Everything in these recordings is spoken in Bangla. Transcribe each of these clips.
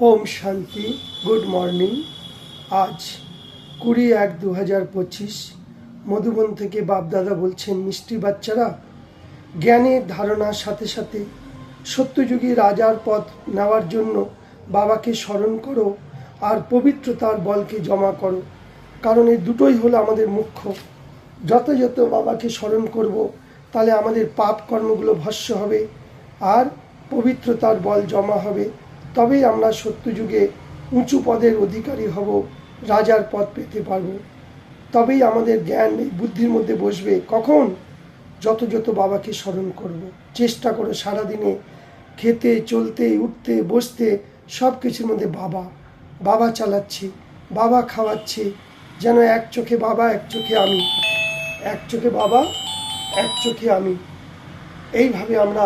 ওম শান্তি। Good morning. আজ 20/1/2025 মধুবন থেকে বাপদাদা বলছেন, মিষ্টি বাচ্চারা, জ্ঞানের ধারণার সাথে সাথে সত্যযুগী রাজার পথ নেওয়ার জন্য বাবাকে স্মরণ করো আর পবিত্রতার বলকে জমা করো। কারণ এই দুটোই হলো আমাদের মুখ্য। যত যত বাবাকে স্মরণ করব, তাহলে আমাদের পাপ কর্মগুলো ভস্য হবে আর পবিত্রতার বল জমা হবে। তবেই আমরা সত্যযুগে উঁচু পদের অধিকারী হব, রাজার পদ পেতে পারব। তবেই আমাদের জ্ঞান এই বুদ্ধির মধ্যে বসবে। কখন? যত যত বাবাকে স্মরণ করব। চেষ্টা করো সারাদিনে খেতে, চলতে, উঠতে, বসতে সব কিছুর মধ্যে বাবা বাবা চালাচ্ছে, বাবা খাওয়াচ্ছে। যেন এক চোখে বাবা, এক চোখে আমি, এক চোখে বাবা, এক চোখে আমি। এইভাবে আমরা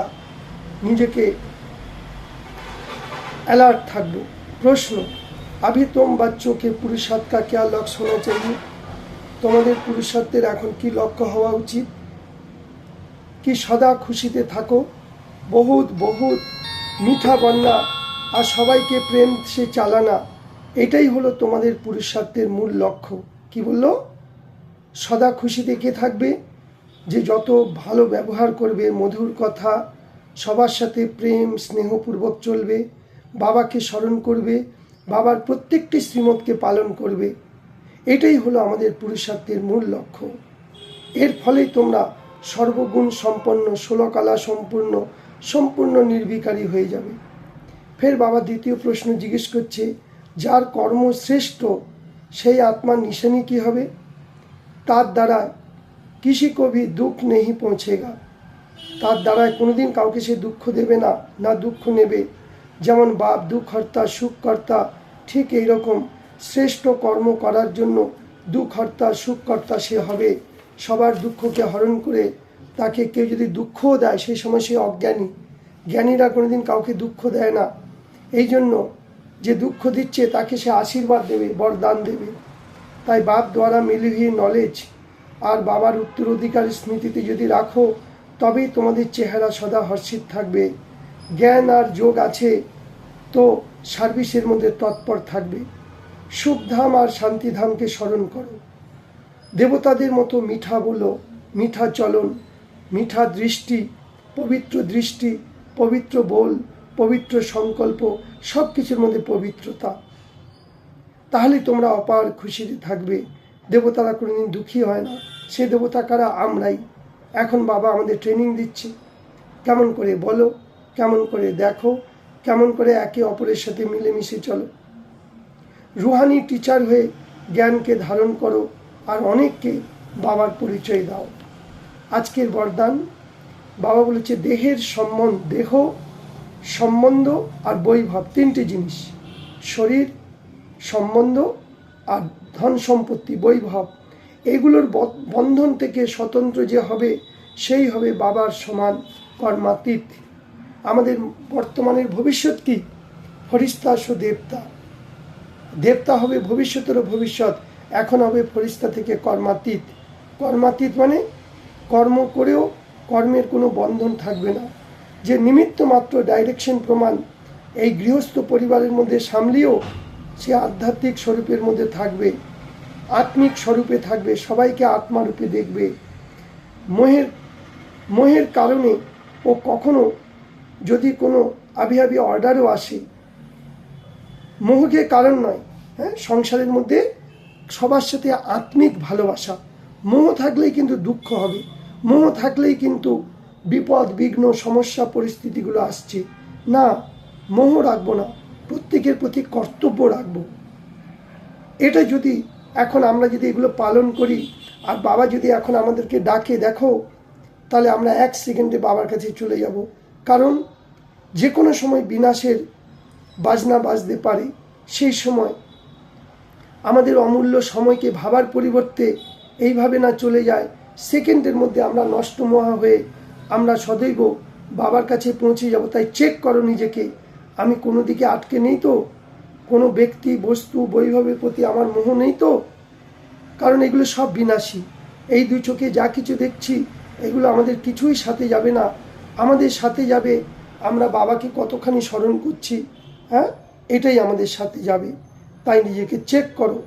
নিজেকে अलर्ट থাকবো। প্রশ্ন, अभी तुम बच्चों के पुरुषार्थ का क्या लक्ष्य होना चाहिए? তোমাদের পুরুষার্থের এখন কি লক্ষ্য হওয়া উচিত? কি সদা খুশিতে থাকো, বহুত বহুত মিঠা বন্যা আর সবাইকে প্রেম সে চালানা, এটাই হলো তোমাদের পুরুষার্থের মূল লক্ষ্য। কি বললো? সদা খুশিতে কে থাকবে? যে যত ভালো ব্যবহার করবে, মধুর কথা, সবার সাথে প্রেম স্নেহপূর্বক চলবে, বাবাকে স্মরণ করবে, বাবার প্রত্যেকটি শ্রীমতকে পালন করবে, এটাই হলো আমাদের পুরুষার্থের মূল লক্ষ্য। এর ফলেই তোমরা সর্বগুণ সম্পন্ন, ষোলকলা সম্পূর্ণ, সম্পূর্ণ নির্বিকারী হয়ে যাবে। ফের বাবা দ্বিতীয় প্রশ্ন জিজ্ঞেস করছে, যার কর্ম শ্রেষ্ঠ সেই আত্মার নিশানি কি হবে? তার দ্বারা কিসি কো ভি দুঃখ নেই পৌঁছেগা। তার দ্বারায় কোনোদিন কাউকে সে দুঃখ দেবে না, না দুঃখ নেবে। যেমন বাপ দুঃখহর্তা, সুখকর্তা, ঠিক এইরকম শ্রেষ্ঠ কর্ম করার জন্য দুঃখহর্তা, সুখকর্তা সে হবে। সবার দুঃখকে হরণ করে তাকে কেউ যদি দুঃখও দেয়, সেই সময় সে অজ্ঞানী। জ্ঞানীরা কোনোদিন কাউকে দুঃখ দেয় না। এই জন্য যে দুঃখ দিচ্ছে তাকে সে আশীর্বাদ দেবে, বরদান দেবে। তাই বাপ দ্বারা মিলি হুই নলেজ আর বাবার উত্তরাধিকার স্মৃতিতে যদি রাখো, তবেই তোমাদের চেহারা সদা হর্ষিত থাকবে। জ্ঞান আর যোগ আছে তো সার্ভিসের মধ্যে তৎপর থাকবে। সুখধাম আর শান্তিধামকে স্মরণ করো। দেবতাদের মতো মিঠা বলো, মিঠা চলন, মিঠা দৃষ্টি, পবিত্র বল, পবিত্র সংকল্প, সব কিছুর মধ্যে পবিত্রতা। তাহলে তোমরা অপার খুশিতে থাকবে। দেবতারা কোনোদিন দুঃখী হয় না। সে দেবতা কারা? আমরাই। এখন বাবা আমাদের ট্রেনিং দিচ্ছে, কেমন করে বলো, কেমন করে দেখো, কেমন করে একে অপরের সাথে মিলেমিশে চলো। রুহানি টিচার হয়ে জ্ঞানকে ধারণ করো আর অনেককে বাবার পরিচয় দাও। আজকের বরদান বাবা বলেছে, দেহের সম্বন্ধ, দেহ সম্বন্ধ আর বৈভব, তিনটে জিনিস। শরীর, সম্বন্ধ আর ধন সম্পত্তি, বৈভব, এগুলোর বন্ধন থেকে স্বতন্ত্র যে হবে, সেই হবে বাবার সমান কর্মাতীত। আমাদের বর্তমানের ভবিষ্যৎ কি? ফরিস্তা সো দেবতা। দেবতা হবে ভবিষ্যতেরও ভবিষ্যৎ, এখন হবে ফরিস্তা থেকে কর্মাতীত। কর্মাতীত মানে কর্ম করেও কর্মের কোনো বন্ধন থাকবে না। যে নিমিত্ত মাত্র ডাইরেকশন প্রমাণ এই গৃহস্থ পরিবারের মধ্যে সামলিয়েও সে আধ্যাত্মিক স্বরূপের মধ্যে থাকবে, আত্মিক স্বরূপে থাকবে, সবাইকে আত্মারূপে দেখবে। মোহের কারণে ও কখনো যদি কোনো আবিহাবি অর্ডারও আসে, মোহকে কারণ নয়। সংসারের মধ্যে সবার সাথে আত্মিক ভালোবাসা। মোহ থাকলেই কিন্তু দুঃখ হবে, মোহ থাকলেই কিন্তু বিপদ, বিঘ্ন, সমস্যা, পরিস্থিতিগুলো আসছে। না, মোহ রাখবো না, প্রত্যেকের প্রতি কর্তব্য রাখবো। এটা যদি এখন আমরা যদি এগুলো পালন করি, আর বাবা যদি এখন আমাদেরকে ডাকে, দেখো, তাহলে আমরা 1 সেকেন্ডে বাবার কাছে চলে যাব। কারণ যে কোনো সময় বিনাশের বাজনা বাজতে পারে। সেই সময় আমাদের অমূল্য সময়কে ভাবার পরিবর্তে এইভাবে না চলে যায়, সেকেন্ডের মধ্যে আমরা নষ্ট মহা হয়ে আমরা সদৈব বাবার কাছে পৌঁছে যাব। তাই চেক করো নিজেকে, আমি কোনো দিকে আটকে নেই তো? কোনো ব্যক্তি, বস্তু, বৈভবের প্রতি আমার মোহ নেই তো? কারণ এগুলো সব বিনাশী। এই 2 চোখে যা কিছু দেখছি, এগুলো আমাদের কিছুই সাথে যাবে না। আমাদের সাথে যাবে আমরা বাবাকে কতখানি স্মরণ করছি। এটাই আমাদের সাথে যাবে। তাই নিজেকে চেক করো,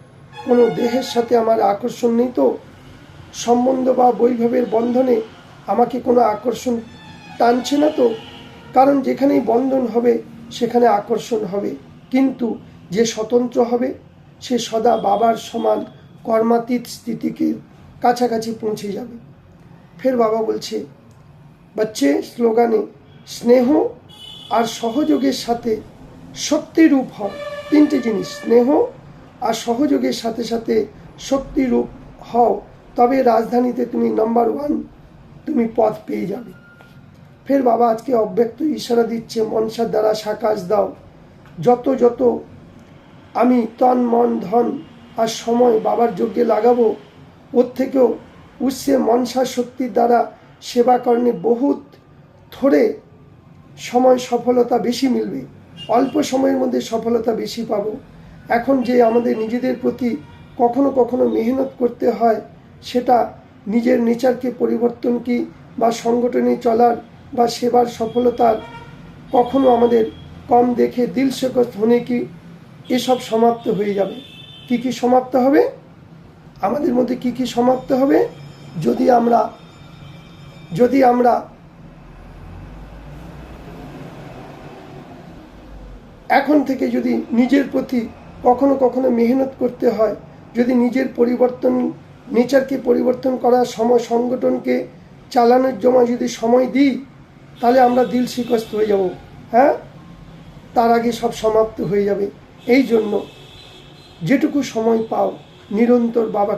কোনো দেহের সাথে আমার আকর্ষণ নেই তো, সম্বন্ধ বা বৈভবের বন্ধনে আমাকে কোনো আকর্ষণ টানছে না তো। কারণ যেখানেই বন্ধন হবে সেখানে আকর্ষণ হবে, কিন্তু যে স্বতন্ত্র হবে সে সদা বাবার সমান কর্মাতীত স্থিতিকে কাছাকাছি পৌঁছে যাবে। ফের বাবা বলছে, বাচ্চে স্লোগানে স্নেহ আর সহযোগের সাথে শক্তিরূপ হও। তিনটে জিনিস, স্নেহ আর সহযোগের সাথে সাথে শক্তিরূপ হও, তবে রাজধানীতে তুমি নাম্বার 1 তুমি পথ পেয়ে যাবে। ফের বাবা আজকে অব্যক্ত ইশারা দিচ্ছে, মনসার দ্বারা সাকাশ দাও। যত যত আমি তন মন ধন আর সময় বাবার যজ্ঞে লাগাবো, ওর থেকেও উৎসে মনসা শক্তির দ্বারা সেবা করণে বহুত থোড়ে সময় সফলতা বেশি মিলবে, অল্প সময়ের মধ্যে সফলতা বেশি পাবো। এখন যে আমাদের নিজেদের প্রতি কখনো কখনো মেহনত করতে হয়, সেটা নিজের নেচারকে পরিবর্তন কি বা সংগঠনে চলার বা সেবার সফলতার কখনো আমাদের কম দেখে দিল শেকস্ত হনে কি এসব সমাপ্ত হয়ে যাবে। কি কি সমাপ্ত হবে আমাদের মধ্যে, কি কি সমাপ্ত হবে? যদি আমরা এখন থেকে যদি নিজের প্রতি কখনো কখনো মেহনত করতে হয়, যদি নিজের পরিবর্তন, নেচারকে পরিবর্তন করার সময়, সংগঠনকে চালানোর জন্য যদি সময় দিই, তাহলে আমরা দিল শিকস্ত হয়ে যাব। হ্যাঁ, তার আগে সব সমাপ্ত হয়ে যাবে। এই জন্য যেটুকু সময় পাও নিরন্তর বাবা